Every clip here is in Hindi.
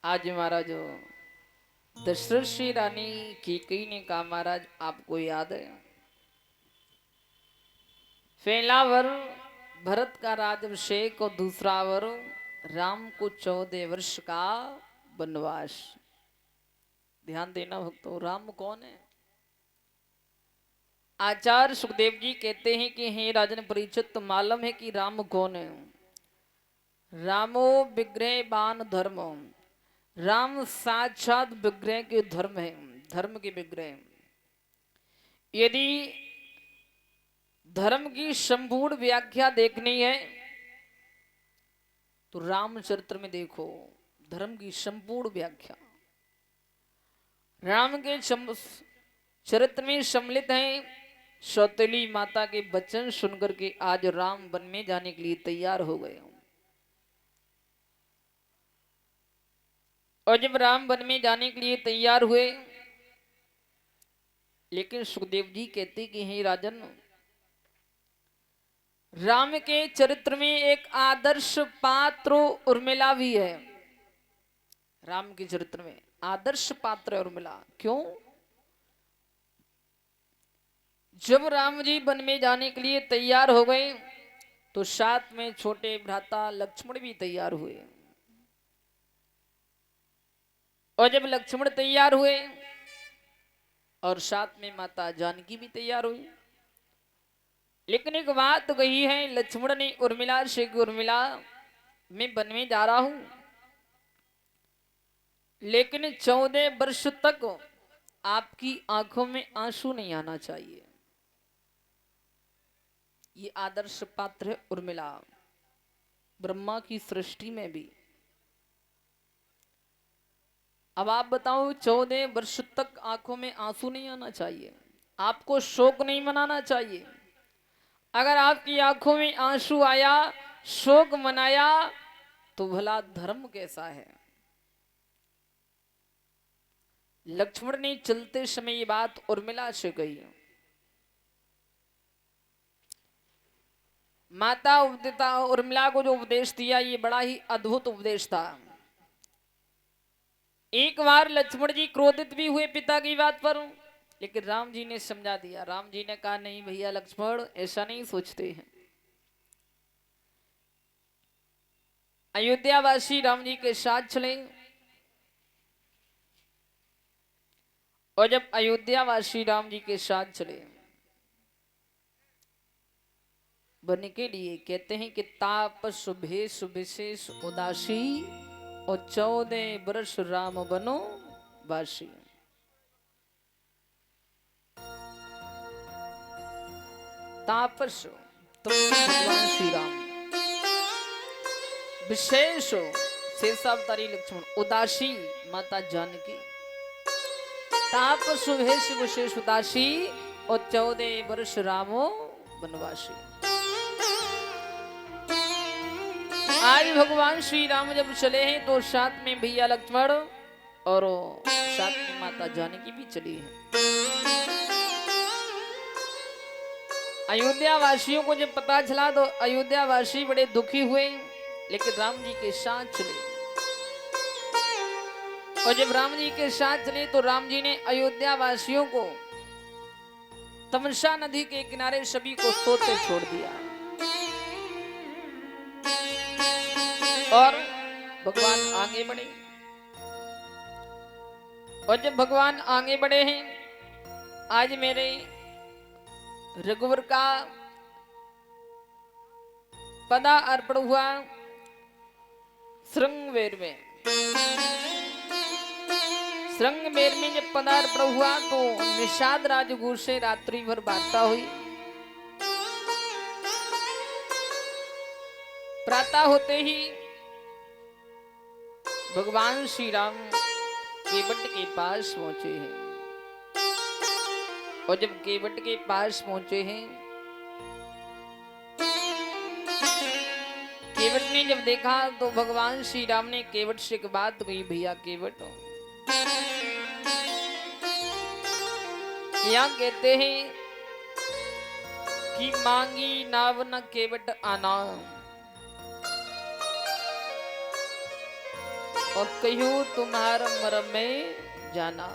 आज महाराज दशरथ श्री रानी कैकेयी ने कहा, महाराज आपको याद है पहला वर भरत का राज्याभिषेक और दूसरा वर राम को 14 वर्ष का वनवास। ध्यान देना भक्तों, राम कौन है? आचार्य सुखदेव जी कहते हैं कि हे राजन परीक्षित, तो मालूम है कि राम कौन है। रामो विग्रह बान धर्म, राम साक्षात विग्रह के धर्म है, धर्म के विग्रह। यदि धर्म की संपूर्ण व्याख्या देखनी है तो रामचरित्र में देखो, धर्म की संपूर्ण व्याख्या राम के चरित्र में सम्मिलित है। सौतेली माता के वचन सुनकर के आज राम वन में जाने के लिए तैयार हो गए। और जब राम वन में जाने के लिए तैयार हुए, लेकिन सुखदेव जी कहते कि हे राजन, राम के चरित्र में एक आदर्श पात्र उर्मिला भी है। राम के चरित्र में आदर्श पात्र उर्मिला क्यों? जब राम जी वन में जाने के लिए तैयार हो गए तो साथ में छोटे भ्राता लक्ष्मण भी तैयार हुए। और जब लक्ष्मण तैयार हुए और साथ में माता जानकी भी तैयार हुई, लेकिन एक बात कही है लक्ष्मण ने उर्मिला से, उर्मिला मैं वन में जा रहा हूं, लेकिन 14 वर्ष तक आपकी आंखों में आंसू नहीं आना चाहिए। ये आदर्श पात्र है उर्मिला, ब्रह्मा की सृष्टि में भी। अब आप बताओ, 14 वर्ष तक आंखों में आंसू नहीं आना चाहिए, आपको शोक नहीं मनाना चाहिए। अगर आपकी आंखों में आंसू आया, शोक मनाया, तो भला धर्म कैसा है? लक्ष्मण ने चलते समय ये बात उर्मिला से कही। माता उर्मिला को जो उपदेश दिया, ये बड़ा ही अद्भुत उपदेश था। एक बार लक्ष्मण जी क्रोधित भी हुए पिता की बात पर, लेकिन राम जी ने समझा दिया। राम जी ने कहा, नहीं भैया लक्ष्मण, ऐसा नहीं सोचते हैं। अयोध्यावासी राम जी के साथ चले, और जब अयोध्यावासी राम जी के साथ चले बन के लिए, कहते हैं कि ताप शुभे विशेष उदासी और 14 वर्ष राम बनो वासी। तापस भगवान श्री राम, विशेष शेषावतारी लक्ष्मण, उदासी माता जानकी। ताप शुभेश विशेष उदासी और 14 वर्ष रामो वनवासी। आज भगवान श्री राम जब चले हैं तो साथ में भैया लक्ष्मण और साथ में माता जानकी भी चली है। अयोध्या वासियों को जब पता चला तो अयोध्या वासी बड़े दुखी हुए, लेकिन राम जी के साथ चले। और जब राम जी के साथ चले तो राम जी ने अयोध्या वासियों को तमसा नदी के किनारे सभी को सोते छोड़ दिया। और भगवान आगे बढ़े, और जब भगवान आगे बढ़े हैं, आज मेरे रघुवर का पदा अर्पण हुआ श्रृंगवेर में। श्रृंगवेर में जब पदार्पण हुआ तो निषाद राजगुरु से रात्रि भर वार्ता हुई। प्रातः होते ही भगवान श्री राम केवट के पास पहुंचे हैं। और जब केवट के पास पहुंचे हैं, केवट ने जब देखा तो भगवान श्री राम ने केवट से एक बात कही, भैया केवट, यहाँ कहते हैं कि मांगी नाव न केवट आना, और कहो तुम्हारा मरम में जाना।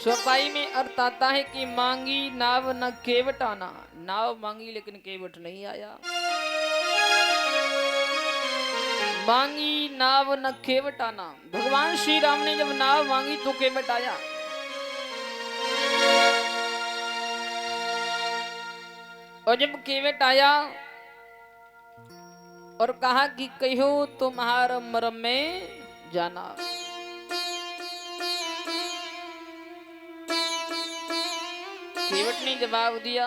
चौपाई में अर्थ आता है कि मांगी नाव न केवट आना। नाव मांगी लेकिन केवट नहीं आया। मांगी नाव न केवट आना। भगवान श्री राम ने जब नाव मांगी तो केवट आया। और जब केवट आया और कहा कि कहो तुम्हारा मरम में जाना। केवट ने जवाब दिया,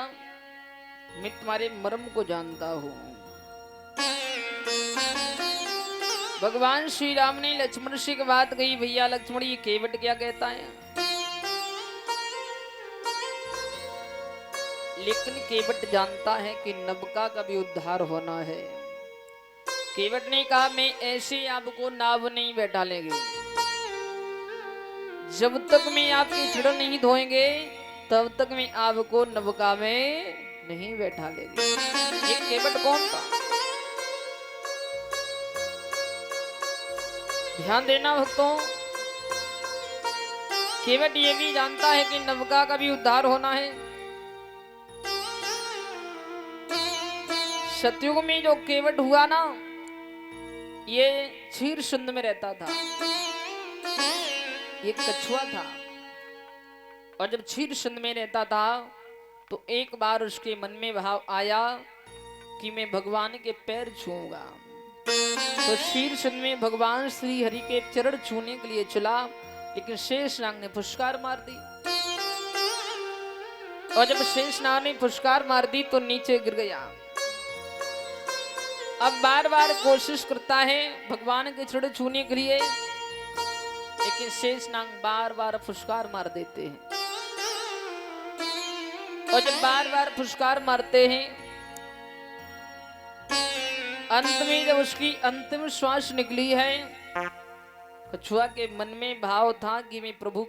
मैं तुम्हारे मर्म को जानता हूं। भगवान श्री राम ने लक्ष्मण से बात कही, भैया लक्ष्मण ये केवट क्या कहता है। लेकिन केवट जानता है कि नबका का भी उद्धार होना है। केवट ने कहा, मैं ऐसे आपको नाव नहीं बैठा लेंगे, जब तक मैं आपके चरण नहीं धोएंगे तब तक मैं आपको नबका में नहीं बैठा लेंगे। ये केवट कौन था? ध्यान देना भक्तों, केवट ये भी जानता है कि नबका का भी उद्धार होना है। सतयुग में जो केवट हुआ ना, ये क्षीर सुंद में रहता था। ये कछुआ था और जब क्षीर सुंद में रहता था तो एक बार उसके मन में भाव आया कि मैं भगवान के पैर छूऊंगा। तो क्षीर सुंद में भगवान श्री हरि के चरण छूने के लिए चला, लेकिन शेषनाग ने फुसकार मार दी। और जब शेषनाग ने फुसकार मार दी तो नीचे गिर गया। अब बार बार कोशिश करता है भगवान के चरण छूने के लिए, लेकिन शेषनाग बार बार फुसकार मार देते हैं। और जब बार बार फुसकार मारते हैं, अंत में जब उसकी अंतिम श्वास निकली है, कछुआ के मन में भाव था कि मैं प्रभु